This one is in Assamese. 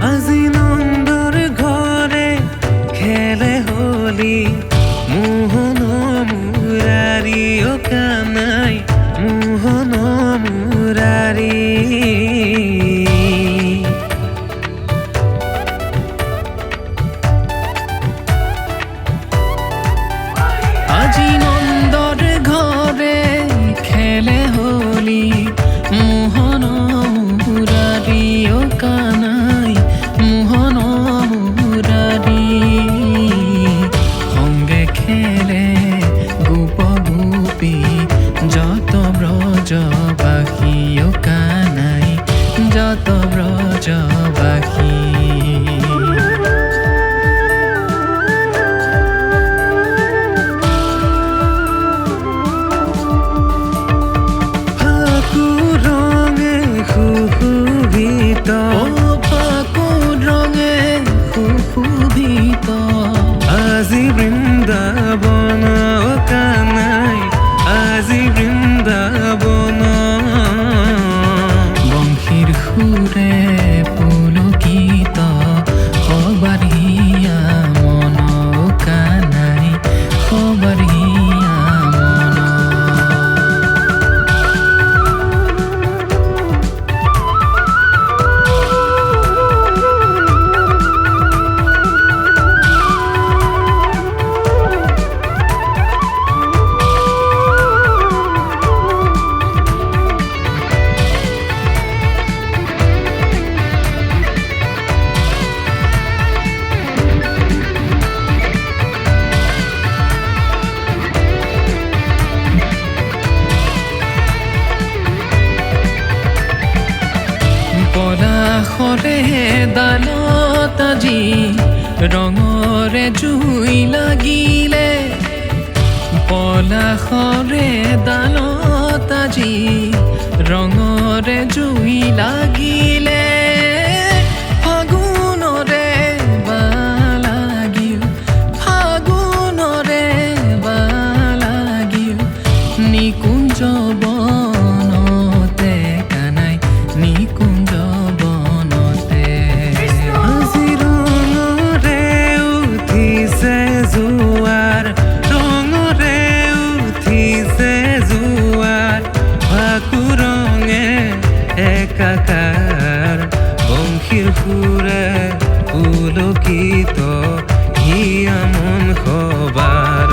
আজি নন্দৰ ঘৰে খেলে হোলী মোহন মুৰাৰী অ কানাই মোহন মুৰাৰী আজি নন্দৰ ঘৰে খেলে হোলী মোহন মুৰাৰী অ কানাই মোহন মুৰাৰী সংগে খেলে গোপ গোপী যত ব্ৰজবাসী অ কানাই যত ব্ৰজবাসী আজি বৃন্দাবন অ কানাই আজি বৃন্দাবন বংশীৰ সুৰে পুলকিত সবাৰিয়া মন অ কানাই সবাৰিয়া মন পলাশৰে দালত আজি ৰঙৰে জুই লাগিলে পলাশৰে দালত আজি ৰঙৰে জুই লাগিলে ফাগুণৰে বালাগিল ফাগুণৰে বালাগিল নিকুঞ্জ বনতে কানাই নিকুঞ্জ বনতে আজি ৰঙৰে উঠিছে জোৱাৰ ৰঙৰে উঠিছে জোৱাৰ ফাকু ৰঙে একাকাৰ বংশীৰ সুৰে পুলকিত হিয়া মন সবাৰ